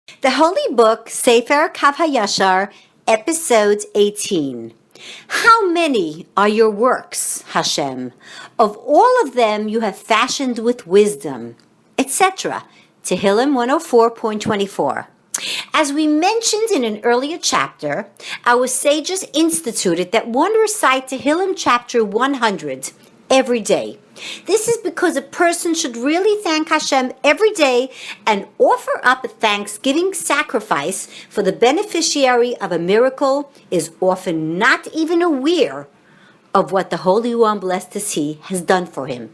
The Holy Book, Sefer Kav Hayashar, Episode 18. How many are your works, Hashem? Of all of them you have fashioned with wisdom, etc. Tehillim 104.24. As we mentioned in an earlier chapter, our sages instituted that one recite Tehillim chapter 100 every day. This is because a person should really thank Hashem every day and offer up a thanksgiving sacrifice for the beneficiary of a miracle is often not even aware of what the Holy One, blessed is He, has done for him.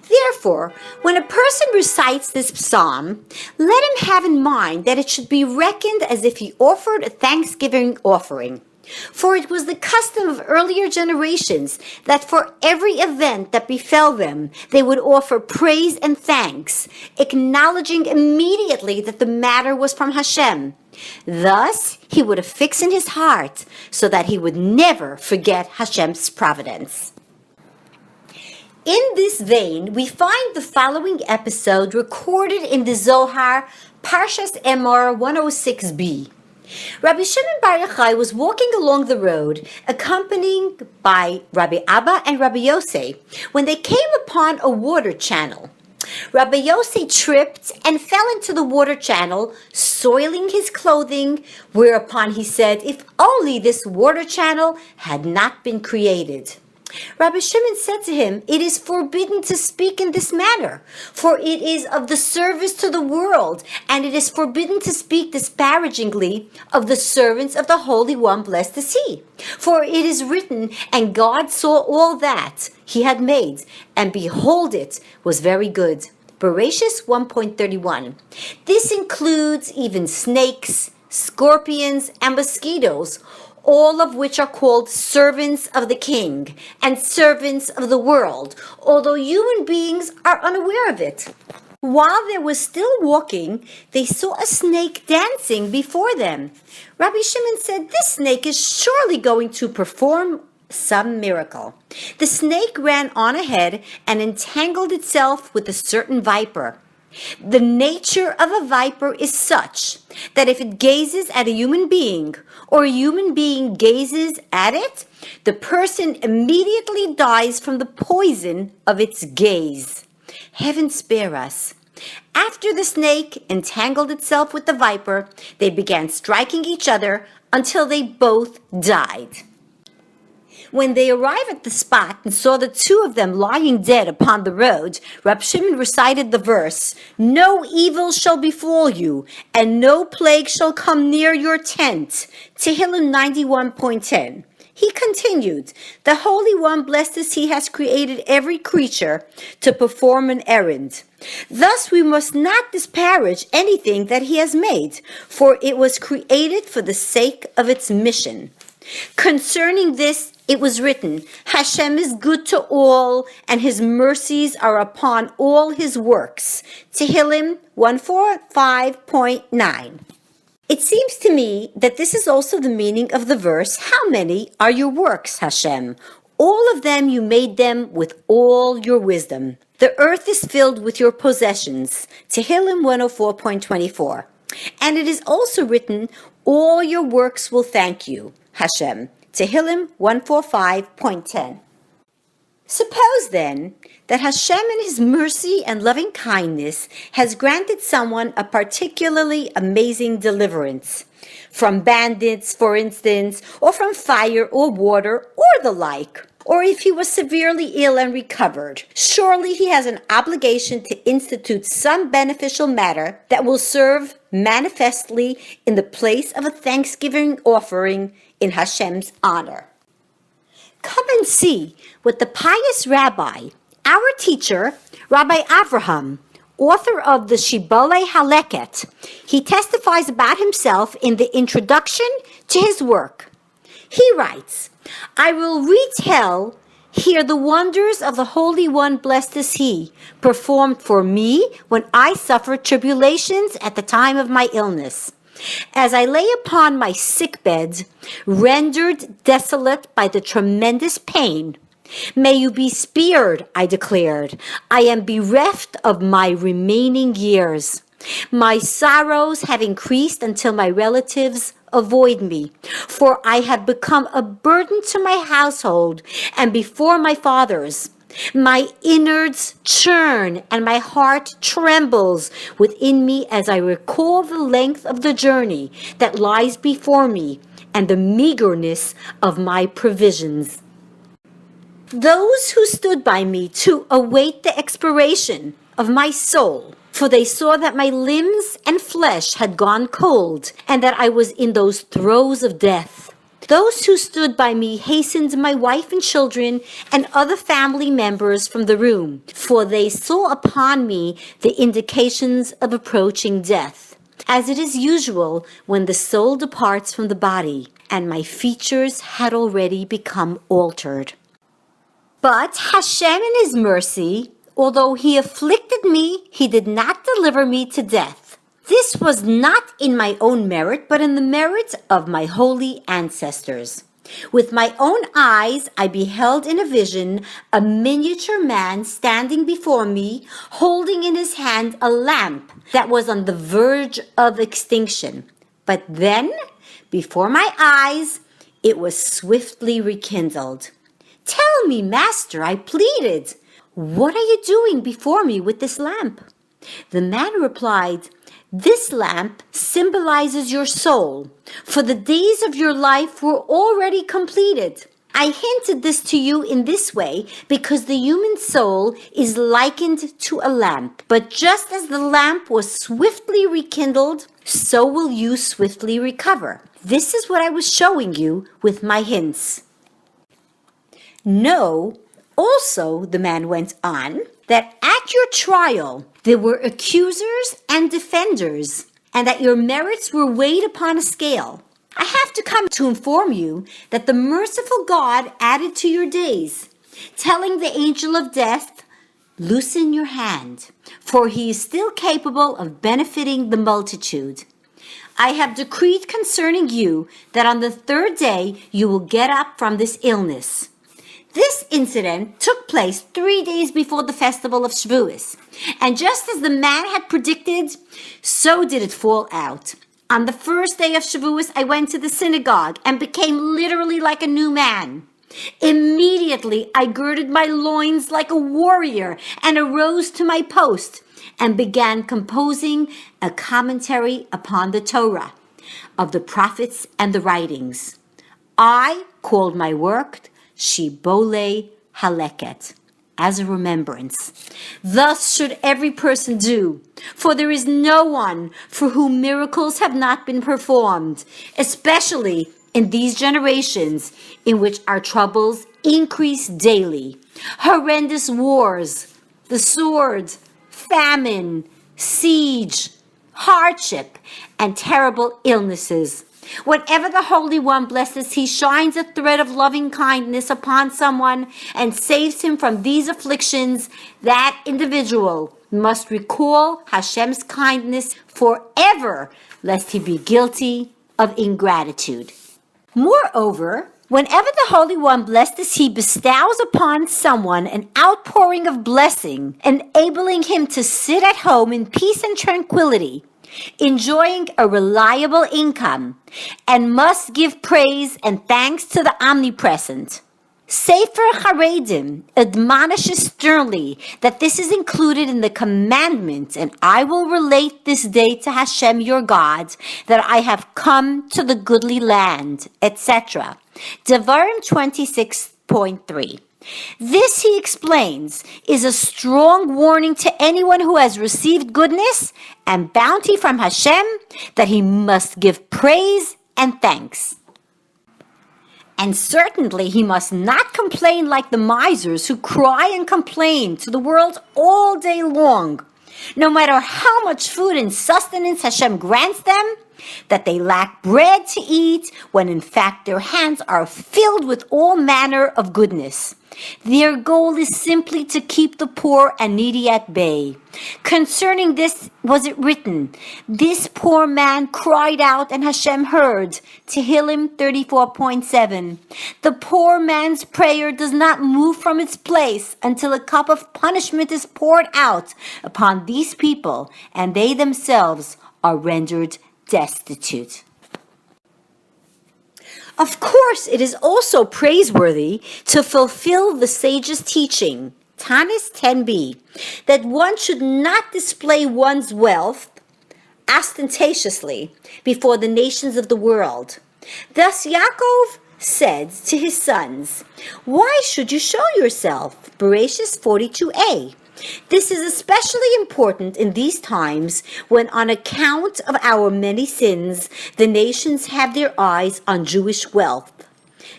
Therefore, when a person recites this psalm, let him have in mind that it should be reckoned as if he offered a thanksgiving offering. For it was the custom of earlier generations that for every event that befell them, they would offer praise and thanks, acknowledging immediately that the matter was from Hashem. Thus, he would affix in his heart so that he would never forget Hashem's providence. In this vein, we find the following episode recorded in the Zohar, Parshas Emor 106b. Rabbi Shimon Bar Yochai was walking along the road, accompanied by Rabbi Abba and Rabbi Yossi, when they came upon a water channel. Rabbi Yossi tripped and fell into the water channel, soiling his clothing, whereupon he said, "If only this water channel had not been created." Rabbi Shimon said to him, "It is forbidden to speak in this manner, for it is of the service to the world, and it is forbidden to speak disparagingly of the servants of the Holy One, blessed is He. For it is written, and God saw all that He had made, and behold, it was very good." Bereshis 1.31. This includes even snakes, scorpions, and mosquitoes, all of which are called servants of the king and servants of the world, although human beings are unaware of it. While they were still walking, they saw a snake dancing before them. Rabbi Shimon said, "This snake is surely going to perform some miracle." The snake ran on ahead and entangled itself with a certain viper. The nature of a viper is such that if it gazes at a human being or a human being gazes at it, the person immediately dies from the poison of its gaze. Heaven spare us. After the snake entangled itself with the viper, they began striking each other until they both died. When they arrived at the spot and saw the two of them lying dead upon the road, Rab Shimon recited the verse, "No evil shall befall you, and no plague shall come near your tent." Tehillim 91.10. He continued, "The Holy One, blessed is He, has created every creature to perform an errand. Thus we must not disparage anything that He has made, for it was created for the sake of its mission. Concerning this, it was written, Hashem is good to all, and His mercies are upon all His works." Tehillim 145.9. It seems to me that this is also the meaning of the verse, "How many are your works, Hashem? All of them you made them with all your wisdom. The earth is filled with your possessions." Tehillim 104.24. And it is also written, "All your works will thank you, Hashem." Tehillim 145.10. Suppose then that Hashem in His mercy and loving kindness has granted someone a particularly amazing deliverance. From bandits, for instance, or from fire or water or the like. Or if he was severely ill and recovered, surely he has an obligation to institute some beneficial matter that will serve manifestly in the place of a thanksgiving offering in Hashem's honor. Come and see what the pious rabbi, our teacher, Rabbi Avraham, author of the Shibbolei Haleket, he testifies about himself in the introduction to his work. He writes, "I will retell here the wonders of the Holy One, blessed is He, performed for me when I suffered tribulations at the time of my illness. As I lay upon my sickbed, rendered desolate by the tremendous pain, 'May you be spared,' I declared. 'I am bereft of my remaining years.' My sorrows have increased until my relatives avoid me, for I have become a burden to my household and before my fathers. My innards churn and my heart trembles within me as I recall the length of the journey that lies before me and the meagerness of my provisions. Those who stood by me to await the expiration of my soul, for they saw that my limbs and flesh had gone cold, and that I was in those throes of death. Those who stood by me hastened my wife and children and other family members from the room, for they saw upon me the indications of approaching death, as it is usual when the soul departs from the body, and my features had already become altered. But Hashem in His mercy, although He afflicted me, He did not deliver me to death. This was not in my own merit, but in the merit of my holy ancestors. With my own eyes, I beheld in a vision a miniature man standing before me, holding in his hand a lamp that was on the verge of extinction. But then, before my eyes, it was swiftly rekindled. "Tell me, Master," I pleaded, "what are you doing before me with this lamp?" The man replied, "This lamp symbolizes your soul, for the days of your life were already completed. I hinted this to you in this way because the human soul is likened to a lamp. But just as the lamp was swiftly rekindled, so will you swiftly recover. This is what I was showing you with my hints. Know also," the man went on, "that at your trial there were accusers and defenders, and that your merits were weighed upon a scale. I have to come to inform you that the merciful God added to your days, telling the angel of death, 'Loosen your hand, for he is still capable of benefiting the multitude.' I have decreed concerning you that on the third day you will get up from this illness." This incident took place 3 days before the festival of Shavuos, and just as the man had predicted, so did it fall out. On the first day of Shavuos, I went to the synagogue and became literally like a new man. Immediately, I girded my loins like a warrior and arose to my post and began composing a commentary upon the Torah of the prophets and the writings. I called my work Shibbolei Haleket, as a remembrance. Thus should every person do, for there is no one for whom miracles have not been performed, especially in these generations in which our troubles increase daily. Horrendous wars, the sword, famine, siege, hardship, and terrible illnesses. Whenever the Holy One blesses, He shines a thread of loving kindness upon someone and saves him from these afflictions. That individual must recall Hashem's kindness forever, lest he be guilty of ingratitude. Moreover, whenever the Holy One blesses, He bestows upon someone an outpouring of blessing, enabling him to sit at home in peace and tranquility, enjoying a reliable income, and must give praise and thanks to the Omnipresent. Sefer Haredim admonishes sternly that this is included in the commandment, and I will relate this day to Hashem your God, that I have come to the goodly land, etc. Devarim 26.3. This, he explains, is a strong warning to anyone who has received goodness and bounty from Hashem that he must give praise and thanks. And certainly he must not complain like the misers who cry and complain to the world all day long. No matter how much food and sustenance Hashem grants them, that they lack bread to eat when in fact their hands are filled with all manner of goodness. Their goal is simply to keep the poor and needy at bay. Concerning this was it written, this poor man cried out and Hashem heard. Tehillim 34.7. The poor man's prayer does not move from its place until a cup of punishment is poured out upon these people and they themselves are rendered destitute. Of course, it is also praiseworthy to fulfill the sage's teaching, Tanis 10b, that one should not display one's wealth ostentatiously before the nations of the world. Thus Yaakov said to his sons, "Why should you show yourself?" Bereshis 42a. This is especially important in these times when, on account of our many sins, the nations have their eyes on Jewish wealth.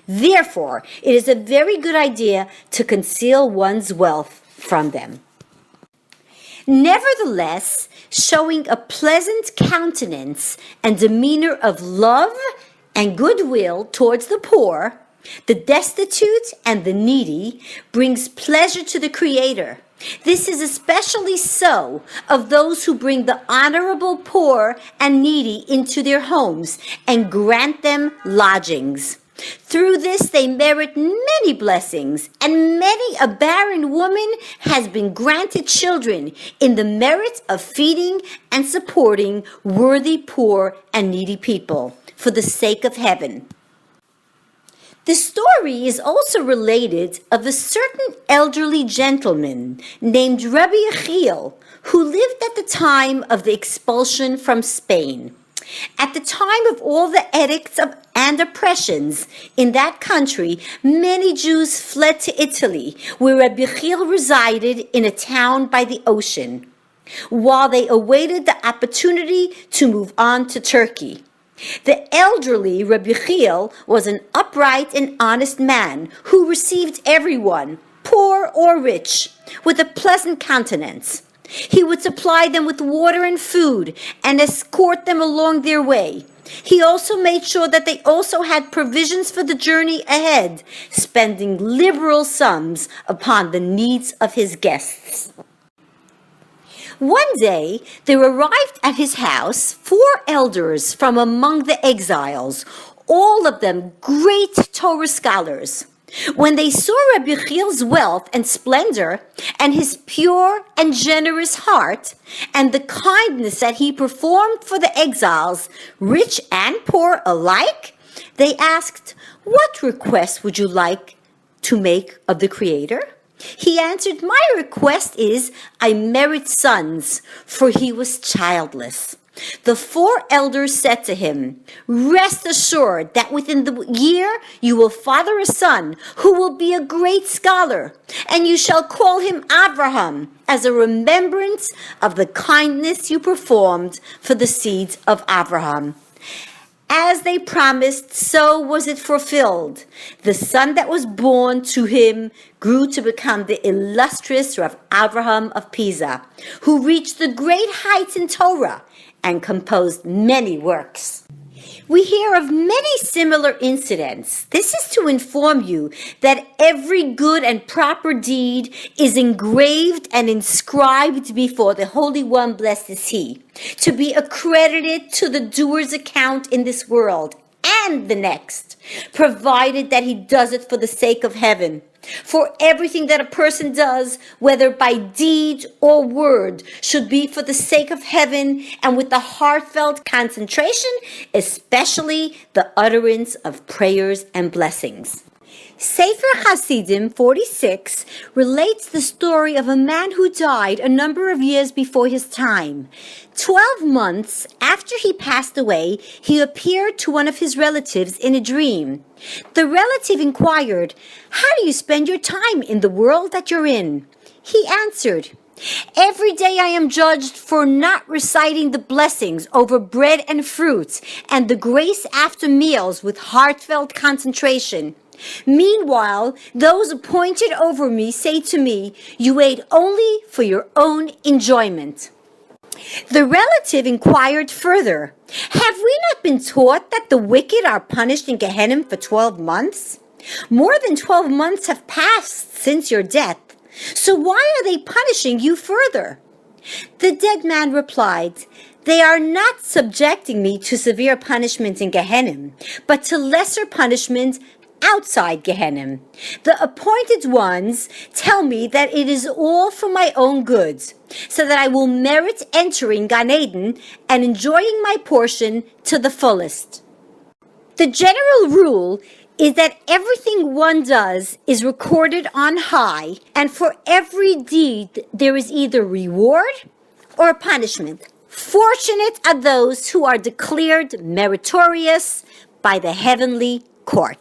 Therefore, it is a very good idea to conceal one's wealth from them. Nevertheless, showing a pleasant countenance and demeanor of love and goodwill towards the poor, the destitute, and the needy brings pleasure to the Creator. This is especially so of those who bring the honorable poor and needy into their homes and grant them lodgings. Through this they merit many blessings, and many a barren woman has been granted children in the merit of feeding and supporting worthy poor and needy people for the sake of heaven. The story is also related of a certain elderly gentleman named Rabbi Yechiel, who lived at the time of the expulsion from Spain. At the time of all the edicts and oppressions in that country, many Jews fled to Italy, where Rabbi Yechiel resided in a town by the ocean, while they awaited the opportunity to move on to Turkey. The elderly Rabbi Yechiel was an upright and honest man who received everyone, poor or rich, with a pleasant countenance. He would supply them with water and food and escort them along their way. He also made sure that they also had provisions for the journey ahead, spending liberal sums upon the needs of his guests. One day, there arrived at his house 4 elders from among the exiles, all of them great Torah scholars. When they saw Rabbi Yechiel's wealth and splendor, and his pure and generous heart, and the kindness that he performed for the exiles, rich and poor alike, they asked, "What request would you like to make of the Creator?" He answered, "My request is, I merit sons," for he was childless. The 4 elders said to him, "Rest assured that within the year you will father a son who will be a great scholar, and you shall call him Abraham as a remembrance of the kindness you performed for the seeds of Abraham." As they promised, so was it fulfilled. The son that was born to him grew to become the illustrious Rav Avraham of Pisa, who reached the great heights in Torah and composed many works. We hear of many similar incidents. This is to inform you that every good and proper deed is engraved and inscribed before the Holy One, blessed is He, to be accredited to the doer's account in this world and the next, provided that he does it for the sake of heaven. For everything that a person does, whether by deed or word, should be for the sake of heaven and with the heartfelt concentration, especially the utterance of prayers and blessings. Sefer Hasidim 46 relates the story of a man who died a number of years before his time. 12 months after he passed away, he appeared to one of his relatives in a dream. The relative inquired, "How do you spend your time in the world that you're in?" He answered, "Every day I am judged for not reciting the blessings over bread and fruits and the grace after meals with heartfelt concentration. Meanwhile, those appointed over me say to me, 'You ate only for your own enjoyment.'" The relative inquired further, "Have we not been taught that the wicked are punished in Gehenna for 12 months? More than 12 months have passed since your death, so why are they punishing you further?" The dead man replied, "They are not subjecting me to severe punishment in Gehenna, but to lesser punishment outside Gehenna. The appointed ones tell me that it is all for my own good, so that I will merit entering Gan Eden and enjoying my portion to the fullest." The general rule is that everything one does is recorded on high, and for every deed there is either reward or punishment. Fortunate are those who are declared meritorious by the heavenly court.